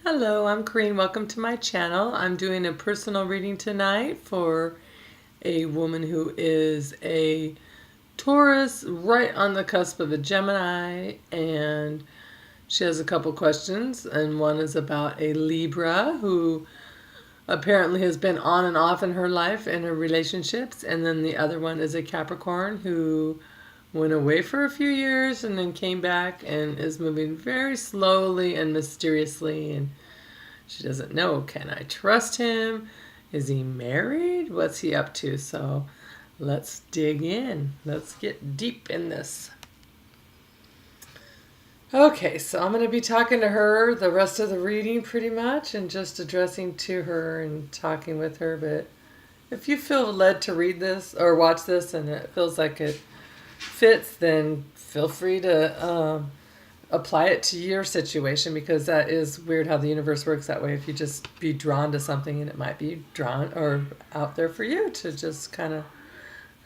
Hello, I'm Corrine. Welcome to my channel. I'm doing a personal reading tonight for a woman who is a Taurus, right on the cusp of a Gemini, and she has a couple questions, and one is about a Libra who apparently has been on and off in her life and her relationships, and then the other one is a Capricorn who went away for a few years and then came back and is moving very slowly and mysteriously, and she doesn't know, can I trust him? Is he married? What's he up to? So let's dig in. Let's get deep in this. Okay, so I'm going to be talking to her the rest of the reading pretty much and just addressing to her and talking with her. But if you feel led to read this or watch this and it feels like it fits, then feel free to apply it to your situation, because that is weird how the universe works that way. If you just be drawn to something, and it might be drawn or out there for you to just kind of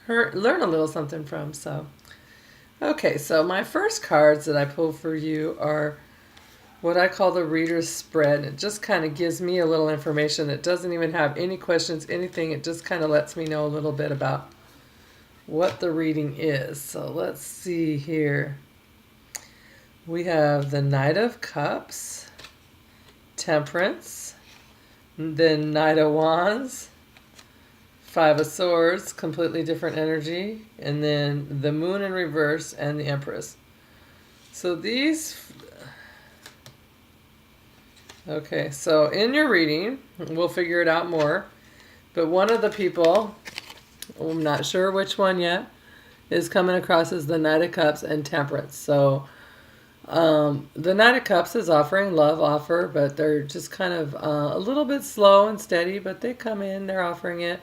learn a little something from. So okay, so my first cards that I pull for you are what I call the reader's spread. It just kind of gives me a little information that doesn't even have any questions, anything. It just kind of lets me know a little bit about what the reading is. So let's see here. We have the Knight of Cups, Temperance, then Knight of Wands, Five of Swords, completely different energy, and then the Moon in reverse and the Empress. So these... Okay, so in your reading, we'll figure it out more, but one of the people, I'm not sure which one yet, is coming across as the Knight of Cups and Temperance. So the Knight of Cups is offering love offer, but they're just kind of a little bit slow and steady, but they come in, they're offering it.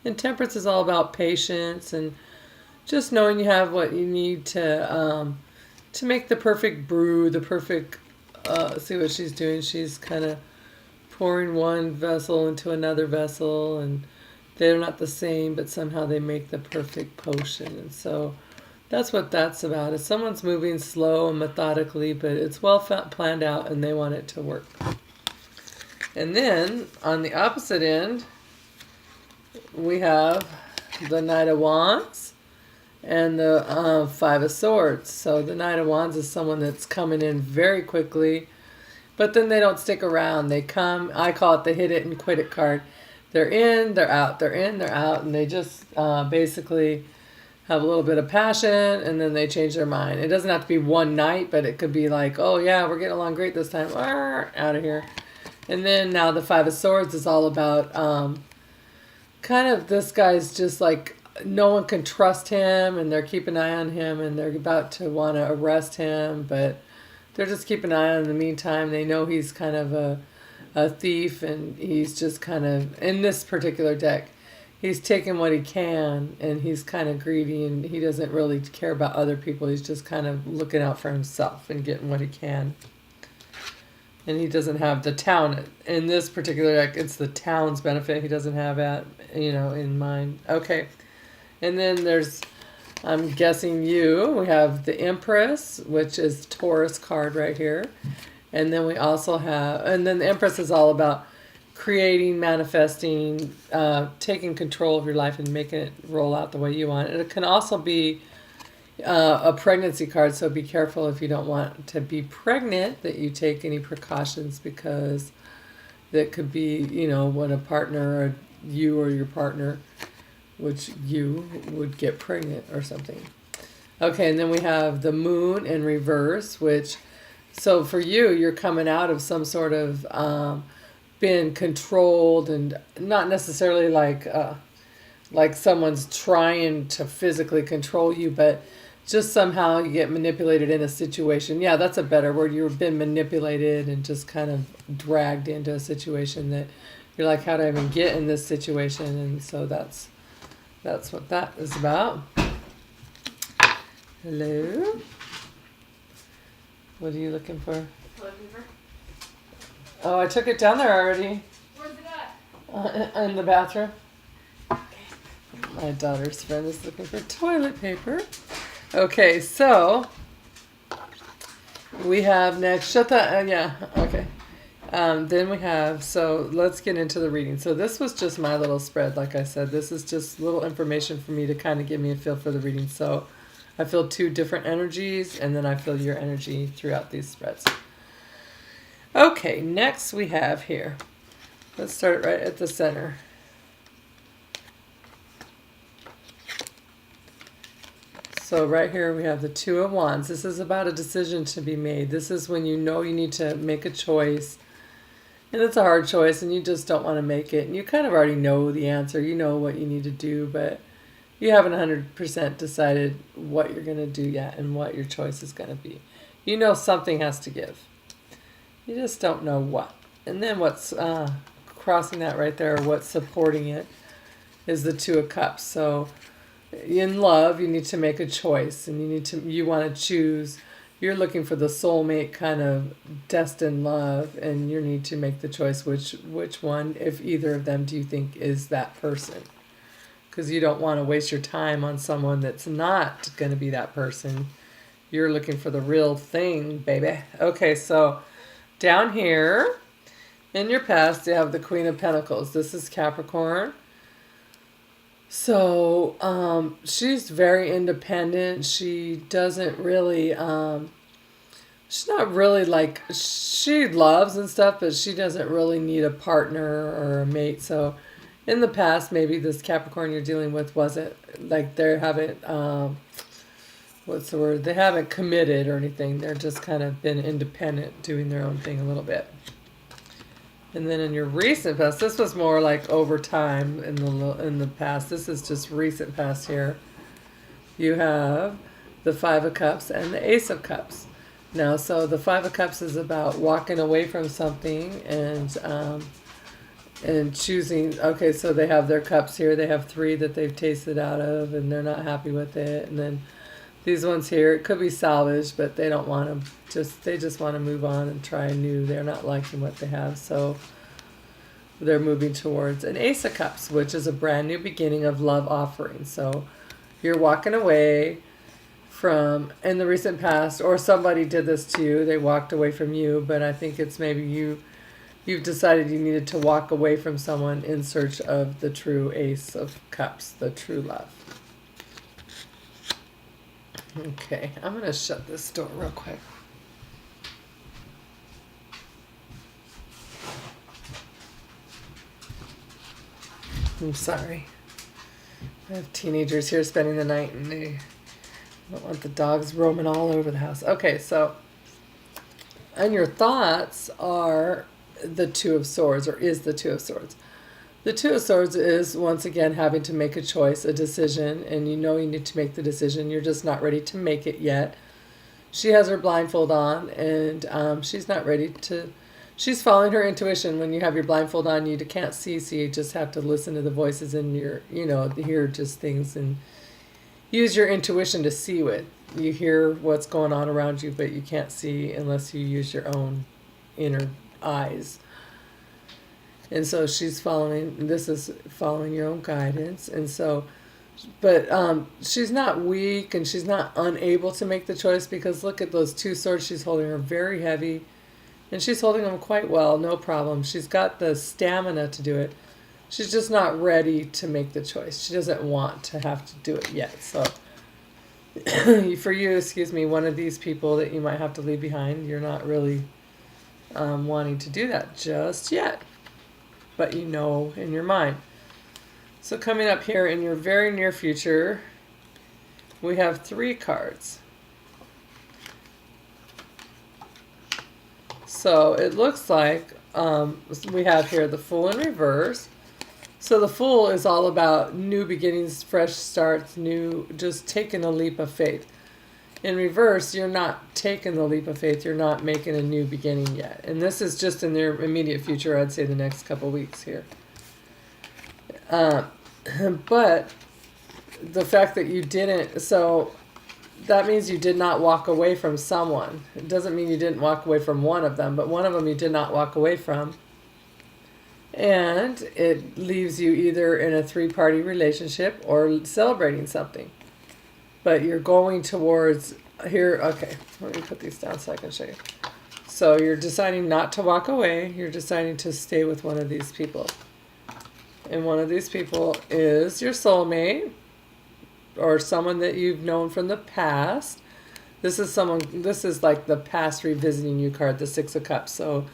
And Temperance is all about patience and just knowing you have what you need to make the perfect brew, the perfect, see what she's doing. She's kind of pouring one vessel into another vessel, and they're not the same, but somehow they make the perfect potion. And so that's what that's about. Is someone's moving slow and methodically, but it's well planned out and they want it to work. And then on the opposite end, we have the Knight of Wands and the Five of Swords. So the Knight of Wands is someone that's coming in very quickly, but then they don't stick around. They come, I call it the hit it and quit it card. They're in, they're out, they're in, they're out, and they just basically have a little bit of passion, and then they change their mind. It doesn't have to be one night, but it could be like, oh yeah, we're getting along great this time, out of here. And then now the Five of Swords is all about kind of, this guy's just like, no one can trust him, and they're keeping an eye on him, and they're about to want to arrest him, but they're just keeping an eye on him in the meantime. They know he's kind of a thief, and he's just kind of, in this particular deck, he's taking what he can, and he's kind of greedy, and he doesn't really care about other people. He's just kind of looking out for himself and getting what he can. And he doesn't have the town. In this particular deck, it's the town's benefit. He doesn't have that, in mind. Okay. And then there's, I'm guessing we have the Empress, which is Taurus card right here. And then we also have, and then the Empress is all about creating, manifesting, taking control of your life and making it roll out the way you want. And it can also be a pregnancy card, so be careful if you don't want to be pregnant that you take any precautions, because that could be, when a partner, or you or your partner, which you would get pregnant or something. Okay, and then we have the Moon in reverse, which, so for you, you're coming out of some sort of been controlled, and not necessarily like someone's trying to physically control you, but just somehow you get manipulated in a situation. Yeah, that's a better word. You've been manipulated and just kind of dragged into a situation that you're like, how did I even get in this situation? And so that's what that is about. Hello? What are you looking for? Toilet paper. Oh, I took it down there already. Where's it at? In the bathroom. My daughter's friend is looking for toilet paper. Okay, so we have next. Shut that. Yeah. Okay. Then we have, so let's get into the reading. So this was just my little spread. Like I said, this is just little information for me to kind of give me a feel for the reading. So I feel 2 different energies, and then I feel your energy throughout these spreads. Okay, next we have here. Let's start right at the center. So right here we have the 2 of Wands. This is about a decision to be made. This is when you know you need to make a choice. And it's a hard choice and you just don't want to make it. And you kind of already know the answer. You know what you need to do, but you haven't 100% decided what you're going to do yet and what your choice is going to be. You know something has to give. You just don't know what. And then what's crossing that right there, or what's supporting it, is the 2 of Cups. So in love, you need to make a choice, and you want to choose. You're looking for the soulmate kind of destined love, and you need to make the choice which one, if either of them, do you think is that person? Because you don't want to waste your time on someone that's not going to be that person. You're looking for the real thing, baby. Okay, so down here in your past, you have the Queen of Pentacles. This is Capricorn. So she's very independent. She doesn't really, she's not really like, she loves and stuff, but she doesn't really need a partner or a mate. So in the past, maybe this Capricorn you're dealing with wasn't, like they haven't, what's the word? They haven't committed or anything. They're just kind of been independent, doing their own thing a little bit. And then in your recent past, this was more like over time in the past. This is just recent past here. You have the 5 of Cups and the Ace of Cups. Now, so the 5 of Cups is about walking away from something and choosing. Okay, so they have their cups here. They have 3 that they've tasted out of, and they're not happy with it. And then these ones here, it could be salvaged, but they don't want to. They just want to move on and try new. They're not liking what they have, so they're moving towards an Ace of Cups, which is a brand new beginning of love offering. So you're walking away from, in the recent past, or somebody did this to you. They walked away from you, but I think it's maybe you've decided you needed to walk away from someone in search of the true Ace of Cups, the true love. Okay, I'm going to shut this door real quick. I'm sorry. I have teenagers here spending the night, and they don't want the dogs roaming all over the house. Okay, so, and your thoughts are the 2 of Swords, or is the 2 of Swords. The 2 of Swords is, once again, having to make a choice, a decision, and you know you need to make the decision. You're just not ready to make it yet. She has her blindfold on, and she's not ready to. She's following her intuition. When you have your blindfold on, you can't see, so you just have to listen to the voices in your, hear just things and use your intuition to see it. You hear what's going on around you, but you can't see unless you use your own inner eyes. And so she's following, this is following your own guidance. And so, but she's not weak and she's not unable to make the choice, because look at those 2 swords she's holding are very heavy. And she's holding them quite well, no problem. She's got the stamina to do it. She's just not ready to make the choice. She doesn't want to have to do it yet. So for you, one of these people that you might have to leave behind, you're not really wanting to do that just yet. But you know in your mind. So coming up here in your very near future, we have 3 cards. So it looks like we have here the Fool in reverse. So the Fool is all about new beginnings, fresh starts, just taking a leap of faith. In reverse, you're not taking the leap of faith. You're not making a new beginning yet. And this is just in their immediate future, I'd say the next couple weeks here. But the fact that you didn't, so that means you did not walk away from someone. It doesn't mean you didn't walk away from one of them, but one of them you did not walk away from. And it leaves you either in a 3-party relationship or celebrating something. But you're going towards here. Okay, let me put these down so I can show you. So you're deciding not to walk away. You're deciding to stay with one of these people. And one of these people is your soulmate or someone that you've known from the past. This is like the past revisiting you card, the Six of Cups. So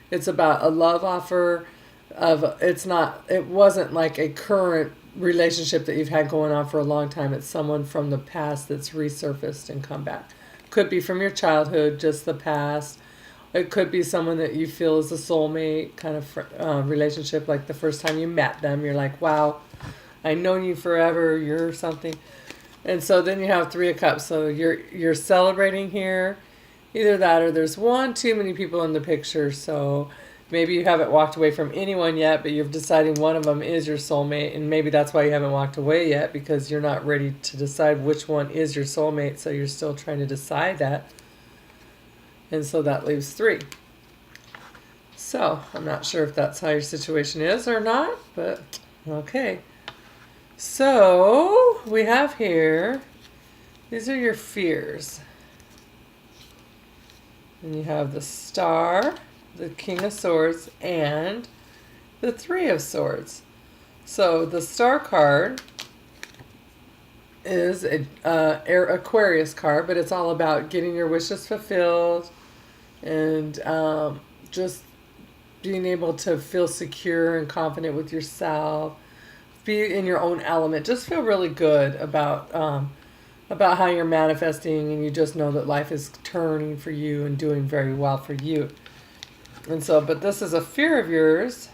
it's about a love offer it wasn't like a current relationship that you've had going on for a long time. It's someone from the past that's resurfaced and come back. Could be from your childhood, just the past. It could be someone that you feel is a soulmate kind of relationship, like the first time you met them. You're like, wow, I've known you forever, you're something. And so then you have Three of Cups. So you're celebrating here. Either that or there's one too many people in the picture. So maybe you haven't walked away from anyone yet, but you're deciding one of them is your soulmate. And maybe that's why you haven't walked away yet, because you're not ready to decide which one is your soulmate. So you're still trying to decide that. And so that leaves 3. So I'm not sure if that's how your situation is or not, but okay. So we have here, these are your fears. And you have the Star, the King of Swords, and the Three of Swords. So the Star card is an Aquarius card, but it's all about getting your wishes fulfilled and just being able to feel secure and confident with yourself. Be in your own element. Just feel really good about how you're manifesting, and you just know that life is turning for you and doing very well for you. And so, but this is a fear of yours,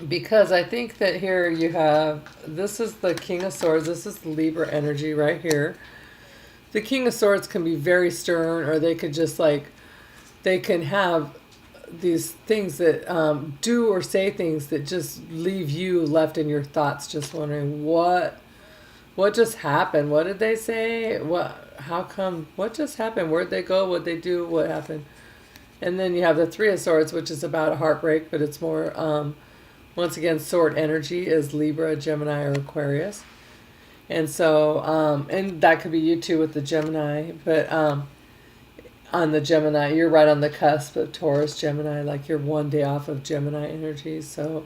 because I think that here you have, this is the King of Swords. This is Libra energy right here. The King of Swords can be very stern, or they could just they can have these things that do or say things that just leave you left in your thoughts, just wondering what just happened? What did they say? How come? What just happened? Where'd they go? What'd they do? What happened? And then you have the Three of Swords, which is about a heartbreak, but it's more, once again, sword energy is Libra, Gemini, or Aquarius. And so, and that could be you too with the Gemini, but on the Gemini, you're right on the cusp of Taurus, Gemini, like you're one day off of Gemini energy. So,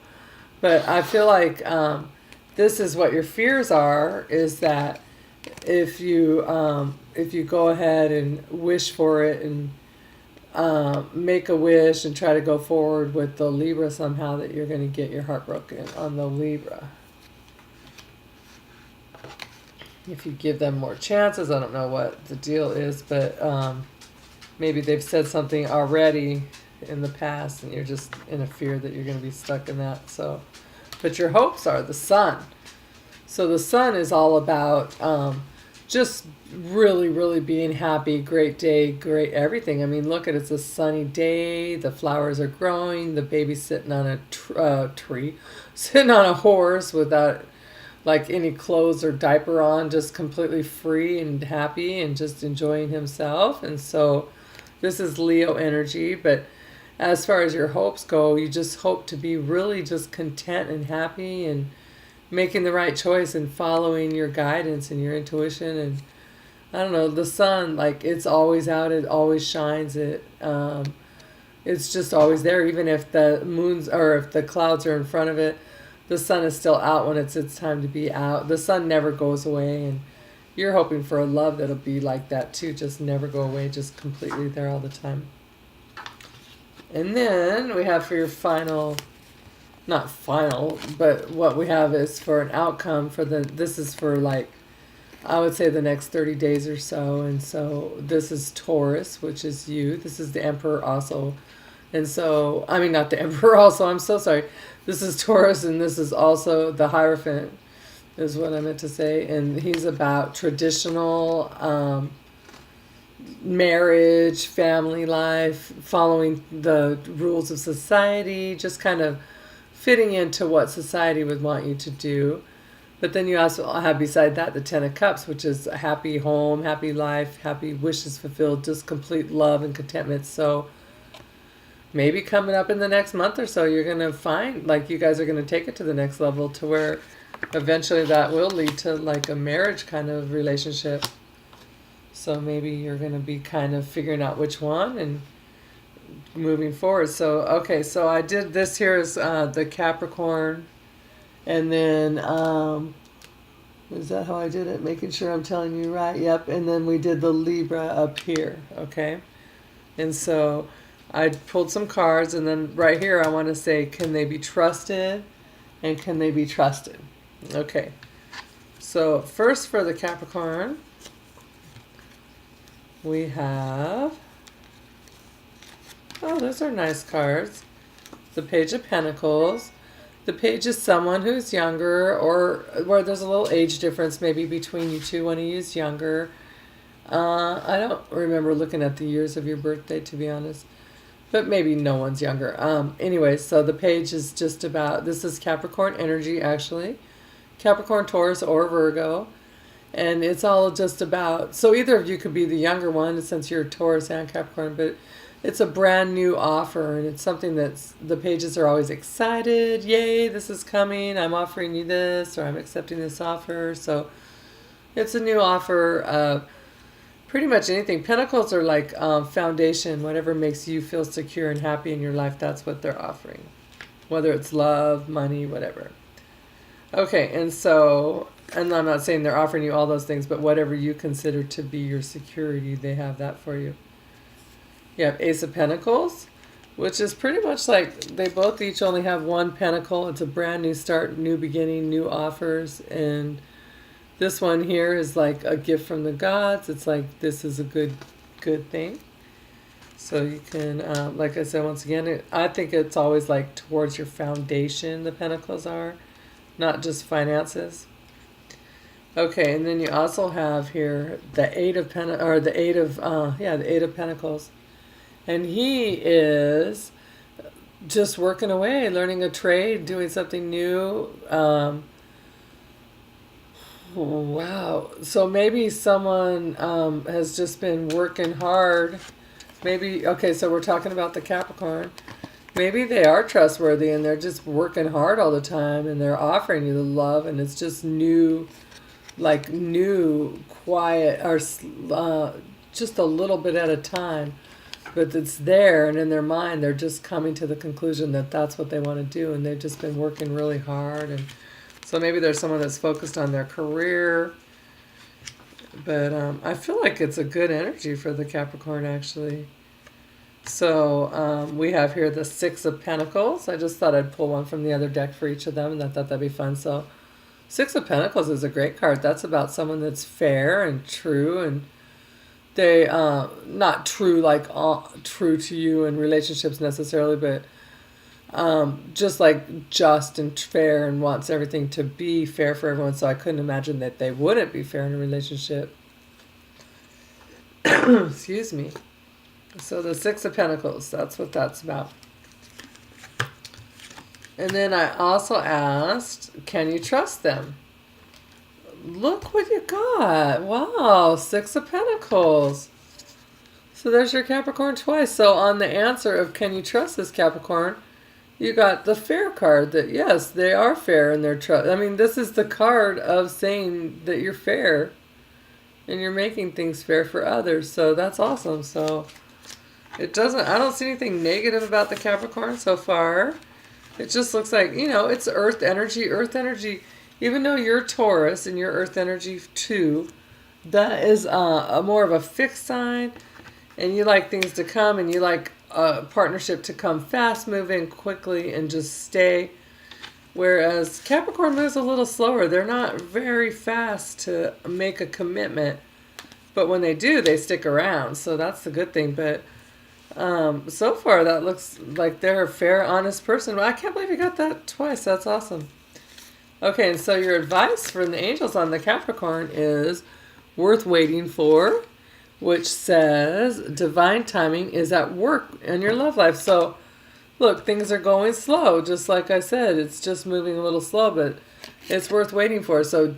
but I feel like this is what your fears are, is that if you go ahead and wish for it and make a wish and try to go forward with the Libra somehow, that you're going to get your heart broken on the Libra. If you give them more chances, I don't know what the deal is, but maybe they've said something already in the past and you're just in a fear that you're going to be stuck in that. So, but your hopes are the Sun. So the Sun is all about just really, really being happy, great day, great everything. I mean, look at it, it's a sunny day, the flowers are growing, the baby's sitting on a tree, sitting on a horse without like any clothes or diaper on, just completely free and happy and just enjoying himself. And so this is Leo energy, but as far as your hopes go, you just hope to be really just content and happy and making the right choice and following your guidance and your intuition. And I don't know, the Sun, like it's always out, it always shines, it's just always there. Even if the moons or if the clouds are in front of it, the Sun is still out when it's time to be out. The Sun never goes away, and you're hoping for a love that'll be like that too, just never go away, just completely there all the time. And then we have for your final, not final, but what we have is for an outcome for this is for like, I would say the next 30 days or so. And so this is Taurus, which is you. This is the Emperor also. And so, I mean, not the Emperor also, I'm so sorry. This is Taurus, and this is also the Hierophant, is what I meant to say. And he's about traditional marriage, family life, following the rules of society, just kind of fitting into what society would want you to do. But then you also have beside that the Ten of Cups, which is a happy home, happy life, happy wishes fulfilled, just complete love and contentment. So maybe coming up in the next month or so, you're going to find, like, you guys are going to take it to the next level to where eventually that will lead to like a marriage kind of relationship. So maybe you're going to be kind of figuring out which one and moving forward. So, okay, so I did this here is the Capricorn. And then, is that how I did it? Making sure I'm telling you right. Yep. And then we did the Libra up here. Okay. And so I pulled some cards. And then right here, I want to say, can they be trusted? And can they be trusted? Okay. So first for the Capricorn, we have, oh, those are nice cards. The Page of Pentacles. The Page is someone who's younger, or where there's a little age difference maybe between you two when he is younger. I don't remember looking at the years of your birthday, to be honest. But maybe no one's younger. Anyway, so the Page is just about, this is Capricorn energy, actually. Capricorn, Taurus, or Virgo. And it's all just about, so either of you could be the younger one since you're Taurus and Capricorn, but it's a brand new offer, and it's something that's, the Pages are always excited. Yay, this is coming. I'm offering you this, or I'm accepting this offer. So it's a new offer. Pretty much anything. Pentacles are like foundation. Whatever makes you feel secure and happy in your life, that's what they're offering. Whether it's love, money, whatever. Okay, and so, and I'm not saying they're offering you all those things, but whatever you consider to be your security, they have that for you. You have Ace of Pentacles, which is pretty much like they both each only have one pentacle. It's a brand new start, new beginning, new offers. And this one here is like a gift from the gods. It's like this is a good thing. So you can, like I said, once again, I think it's always like towards your foundation, the pentacles are, not just finances. Okay, and then you also have here the Eight of Pentacles. And he is just working away, learning a trade, doing something new. Wow. So maybe someone has just been working hard. Maybe, okay, so we're talking about the Capricorn. Maybe they are trustworthy and they're just working hard all the time and they're offering you the love, and it's just new, like new, quiet, or just a little bit at a time. But it's there, and in their mind, they're just coming to the conclusion that that's what they want to do, and they've just been working really hard. And so maybe there's someone that's focused on their career. But I feel like it's a good energy for the Capricorn, actually. So we have here the Six of Pentacles. I just thought I'd pull one from the other deck for each of them, and I thought that'd be fun. So Six of Pentacles is a great card. That's about someone that's fair and true, and they not true like true to you in relationships necessarily, but just like just and fair, and wants everything to be fair for everyone. So I couldn't imagine that they wouldn't be fair in a relationship. Excuse me. So the Six of Pentacles, that's what that's about. And then I also asked, can you trust them? Look what you got. Wow, Six of Pentacles. So there's your Capricorn twice. So on the answer of can you trust this Capricorn, you got the fair card, that yes, they are fair in their trust. I mean, this is the card of saying that you're fair and you're making things fair for others. So that's awesome. So it doesn't, I don't see anything negative about the Capricorn so far. It just looks like, you know, it's earth energy. Earth energy, even though you're Taurus and you're earth energy too, that is a more of a fixed sign, and you like things to come, and you like a partnership to come fast moving quickly and just stay. Whereas Capricorn moves a little slower. They're not very fast to make a commitment, but when they do, they stick around. So that's the good thing. But so far that looks like they're a fair, honest person. I can't believe you got that twice. That's awesome. Okay, and so your advice from the angels on the Capricorn is worth waiting for, which says divine timing is at work in your love life. So look, things are going slow, just like I said. It's just moving a little slow, but it's worth waiting for. So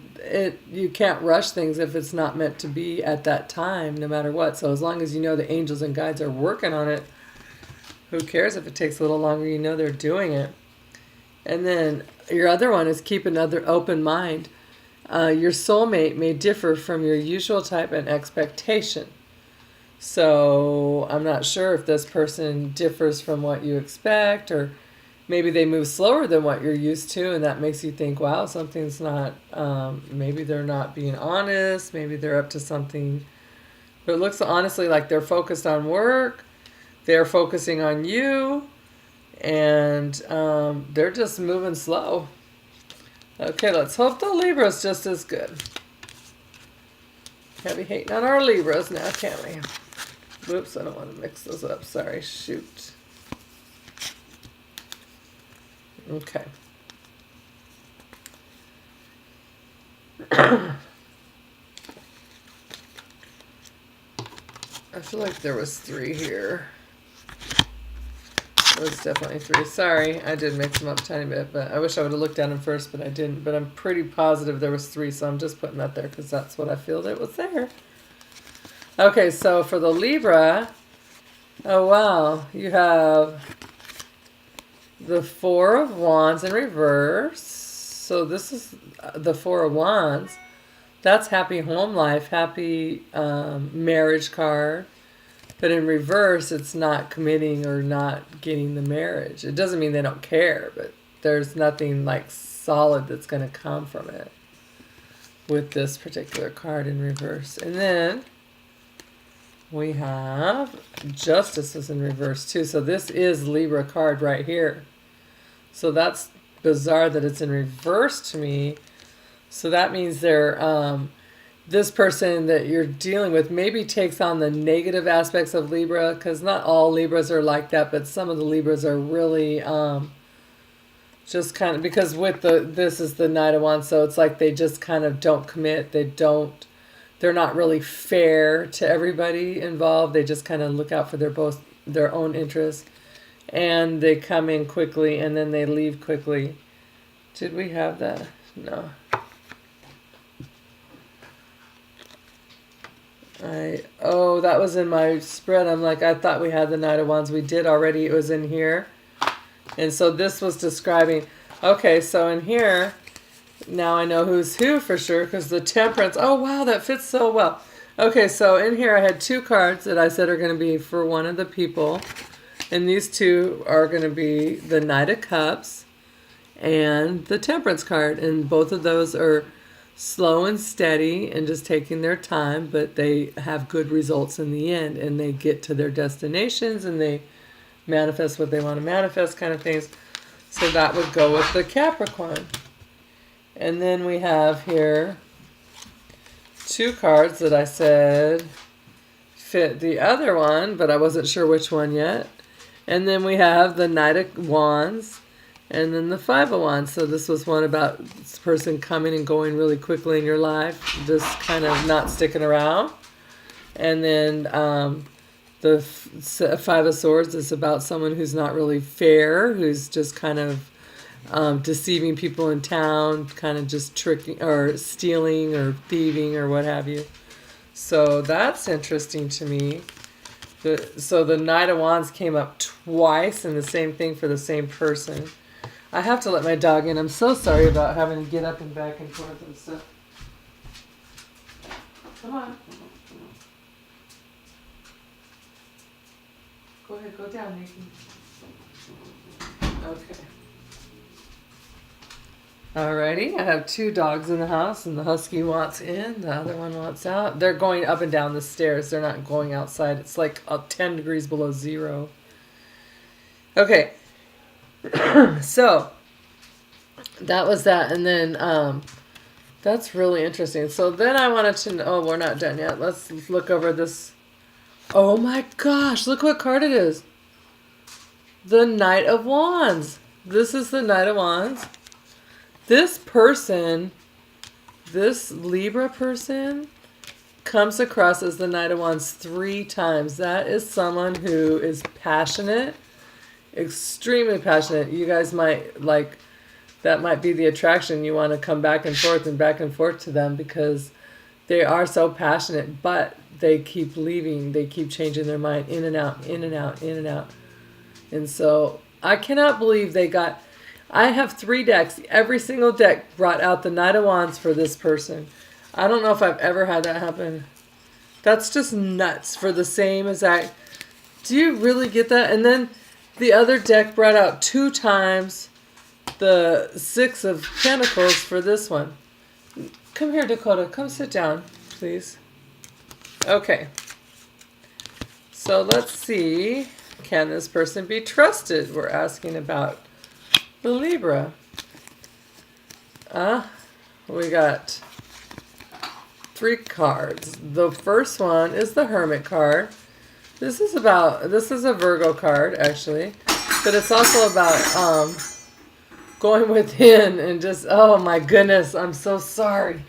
you can't rush things if it's not meant to be at that time, no matter what. So as long as you know the angels and guides are working on it, who cares if it takes a little longer? You know they're doing it. And then your other one is keep another open mind. Your soulmate may differ from your usual type and expectation. So I'm not sure if this person differs from what you expect, or maybe they move slower than what you're used to, and that makes you think, wow, something's not, maybe they're not being honest, maybe they're up to something. But it looks honestly like they're focused on work, they're focusing on you, and they're just moving slow. Okay, let's hope the Libra's just as good. Can't be hating on our Libras now, can we? Whoops, I don't want to mix those up. Sorry, shoot. Okay. I feel like there was 3 here. It was definitely 3. Sorry, I did mix them up a tiny bit, but I wish I would have looked at them first, but I didn't. But I'm pretty positive there was 3, so I'm just putting that there because that's what I feel that was there. Okay, so for the Libra, oh wow, you have the 4 of Wands in reverse. So this is the 4 of Wands. That's happy home life, happy marriage card. But in reverse, it's not committing or not getting the marriage. It doesn't mean they don't care, but there's nothing like solid that's going to come from it with this particular card in reverse. And then we have Justice is in reverse too. So this is Libra card right here. So that's bizarre that it's in reverse to me. So that means they're this person that you're dealing with maybe takes on the negative aspects of Libra, because not all Libras are like that, but some of the Libras are really just kind of, because with this is the Knight of Wands, so it's like they just kind of don't commit. They're not really fair to everybody involved. They just kind of look out for their own interests, and they come in quickly and then they leave quickly. Did we have that? No. That was in my spread. I'm like, I thought we had the Knight of Wands. We did already. It was in here. And so this was describing, okay, so in here, now I know who's who for sure, because the Temperance, oh wow, that fits so well. Okay, so in here I had 2 cards that I said are going to be for one of the people. And these 2 are going to be the Knight of Cups and the Temperance card. And both of those are slow and steady and just taking their time, but they have good results in the end, and they get to their destinations and they manifest what they want to manifest, kind of things. So that would go with the Capricorn. And then we have here 2 cards that I said fit the other one, but I wasn't sure which one yet. And then we have the Knight of Wands and then the 5 of Wands. So this was one about this person coming and going really quickly in your life, just kind of not sticking around. And then the 5 of Swords is about someone who's not really fair, who's just kind of deceiving people in town, kind of just tricking or stealing or thieving or what have you. So that's interesting to me. So the Knight of Wands came up twice, and the same thing for the same person. I have to let my dog in. I'm so sorry about having to get up and back and forth and stuff. Come on. Go ahead, go down, Nikki. Okay. Alrighty, I have 2 dogs in the house, and the husky wants in, the other one wants out. They're going up and down the stairs. They're not going outside. It's like 10 degrees below 0. Okay. So that was that. And then that's really interesting. So then I wanted to know, oh, we're not done yet. Let's look over this. Oh my gosh, look what card it is. The Knight of Wands. This is the Knight of Wands. This person, this Libra person, comes across as the Knight of Wands 3 times. That is someone who is passionate, extremely passionate. You guys might like, that might be the attraction. You want to come back and forth to them because they are so passionate, but they keep leaving. They keep changing their mind in and out, in and out, in and out. And so I cannot believe they got... I have 3 decks. Every single deck brought out the Knight of Wands for this person. I don't know if I've ever had that happen. That's just nuts for the same exact. Do you really get that? And then the other deck brought out 2 times the 6 of Pentacles for this one. Come here, Dakota. Come sit down, please. Okay. So let's see. Can this person be trusted? We're asking about the Libra. We got 3 cards. The first one is the Hermit card. This is a Virgo card, actually. But it's also about going within and just, oh my goodness, I'm so sorry.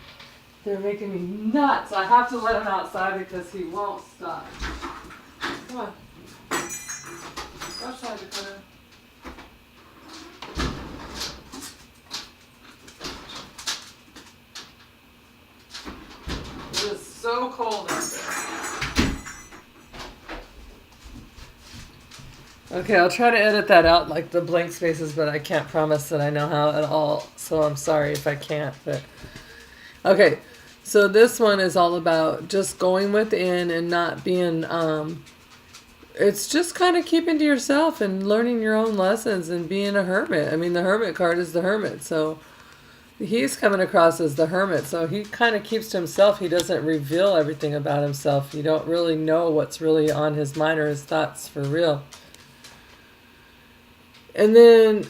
They're making me nuts. I have to let him outside because he won't stop. Come on. Go outside, Dakota. It is so cold out there. Okay, I'll try to edit that out, like the blank spaces, but I can't promise that I know how at all. So I'm sorry if I can't. But okay, so this one is all about just going within and not being. It's just kind of keeping to yourself and learning your own lessons and being a hermit. I mean, the Hermit card is the Hermit, so he's coming across as the Hermit. So he kind of keeps to himself. He doesn't reveal everything about himself. You don't really know what's really on his mind or his thoughts for real. And then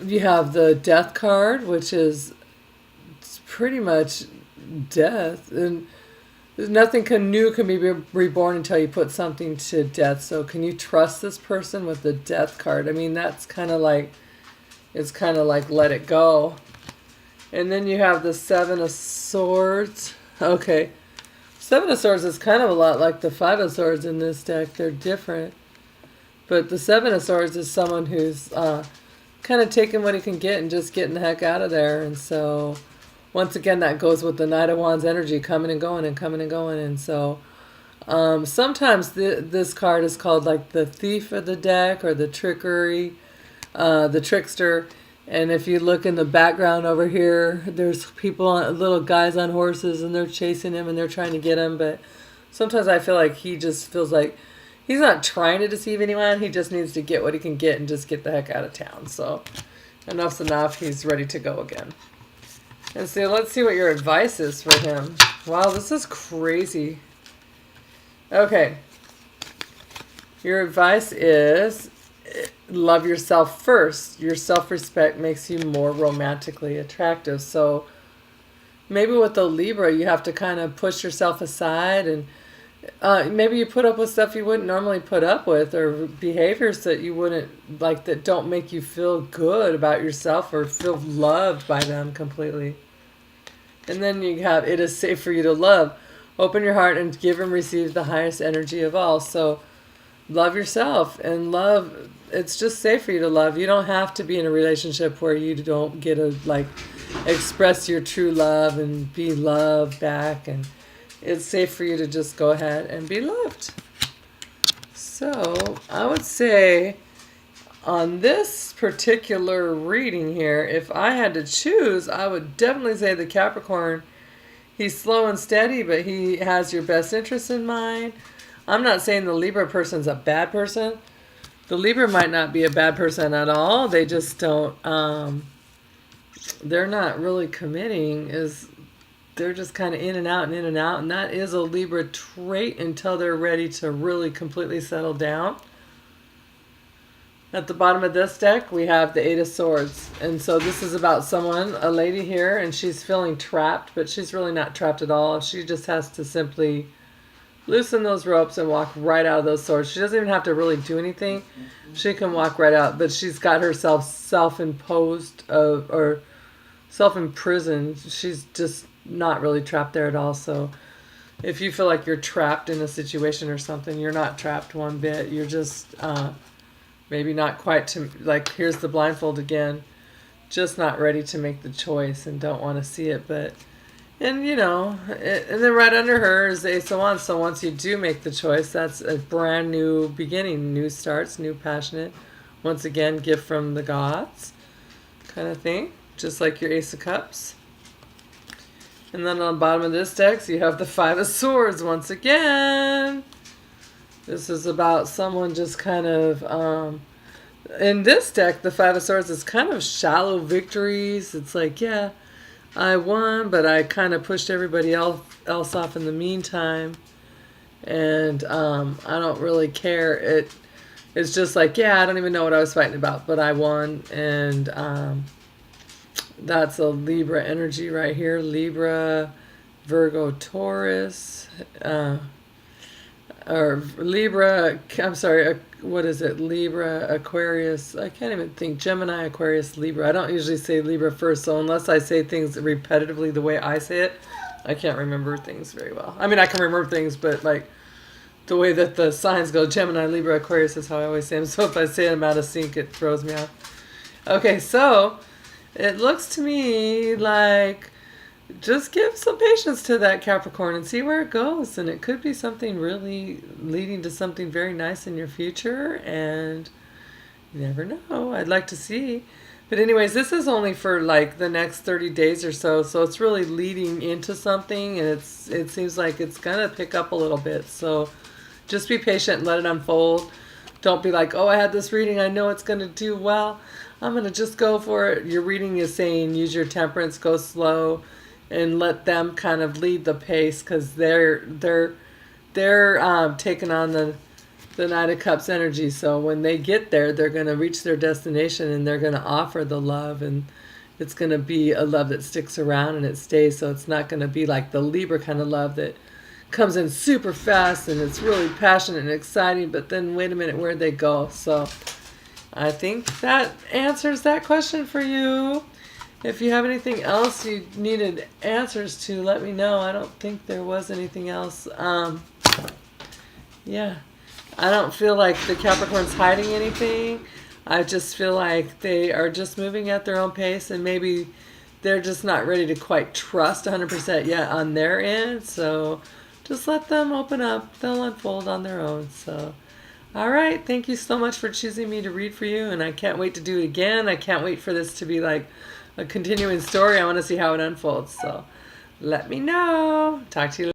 you have the Death card, which is pretty much death. And nothing new can be reborn until you put something to death. So can you trust this person with the Death card? I mean, that's kind of like, it's kind of like let it go. And then you have the 7 of Swords. Okay. 7 of Swords is kind of a lot like the 5 of Swords in this deck. They're different. But the 7 of Swords is someone who's kind of taking what he can get and just getting the heck out of there. And so, once again, that goes with the Knight of Wands energy, coming and going and coming and going. And so, sometimes this card is called like the Thief of the deck or the Trickery, the Trickster. And if you look in the background over here, there's people, little guys on horses, and they're chasing him and they're trying to get him. But sometimes I feel like he just feels like he's not trying to deceive anyone. He just needs to get what he can get and just get the heck out of town. So enough's enough. He's ready to go again. And so let's see what your advice is for him. Wow, this is crazy. Okay. Your advice is love yourself first. Your self-respect makes you more romantically attractive. So maybe with the Libra, you have to kind of push yourself aside and maybe you put up with stuff you wouldn't normally put up with, or behaviors that you wouldn't like, that don't make you feel good about yourself or feel loved by them completely. And then you have, it is safe for you to love. Open your heart and give and receive the highest energy of all. So love yourself and love. It's just safe for you to love. You don't have to be in a relationship where you don't get to like express your true love and be loved back, and it's safe for you to just go ahead and be loved. So I would say on this particular reading here, if I had to choose, I would definitely say the Capricorn. He's slow and steady, but he has your best interest in mind. I'm not saying the Libra person's a bad person. The Libra might not be a bad person at all. They just don't, they're not really committing. They're just kind of in and out and in and out. And that is a Libra trait until they're ready to really completely settle down. At the bottom of this deck, we have the 8 of Swords. And so this is about someone, a lady here, and she's feeling trapped, but she's really not trapped at all. She just has to simply loosen those ropes and walk right out of those swords. She doesn't even have to really do anything. She can walk right out, but she's got herself self-imposed or self-imprisoned. She's just not really trapped there at all. So if you feel like you're trapped in a situation or something, you're not trapped one bit. You're just maybe not quite to, like, here's the blindfold again, just not ready to make the choice and don't want to see it. But, and you know, and then right under her is the Ace of Wands. So once you do make the choice, that's a brand new beginning, new starts, new passionate. Once again, gift from the gods. kind of thing, just like your Ace of Cups. And then on the bottom of this deck, you have the Five of Swords once again. This is about someone just kind of, in this deck, the Five of Swords is kind of shallow victories. It's like, yeah, I won, but I kind of pushed everybody else off in the meantime. And I don't really care. It's just like, yeah, I don't even know what I was fighting about, but I won. And that's a Libra energy right here. Libra, Virgo, Taurus, or Libra, I'm sorry, what is it? Libra, Aquarius, I can't even think. Gemini, Aquarius, Libra. I don't usually say Libra first, so unless I say things repetitively the way I say it, I can't remember things very well. I mean, I can remember things, but like the way that the signs go, Gemini, Libra, Aquarius is how I always say them. So if I say them out of sync, it throws me off. Okay, so it looks to me like just give some patience to that Capricorn and see where it goes. And it could be something really leading to something very nice in your future. And you never know. I'd like to see. But anyways, this is only for like the next 30 days or so. So it's really leading into something. And it seems like it's going to pick up a little bit. So just be patient and let it unfold. Don't be like, oh, I had this reading. I know it's going to do well. I'm going to just go for it. Your reading is saying use your temperance, go slow, and let them kind of lead the pace, because they're taking on the Knight of Cups energy. So when they get there, they're going to reach their destination and they're going to offer the love, and it's going to be a love that sticks around and it stays. So it's not going to be like the Libra kind of love that comes in super fast and it's really passionate and exciting, but then wait a minute, where'd they go? So I think that answers that question for you. If you have anything else you needed answers to, let me know. I don't think there was anything else. Yeah. I don't feel like the Capricorn's hiding anything. I just feel like they are just moving at their own pace, and maybe they're just not ready to quite trust 100% yet on their end. So just let them open up. They'll unfold on their own. So, all right. Thank you so much for choosing me to read for you, and I can't wait to do it again. I can't wait for this to be like a continuing story. I want to see how it unfolds. So let me know. Talk to you later.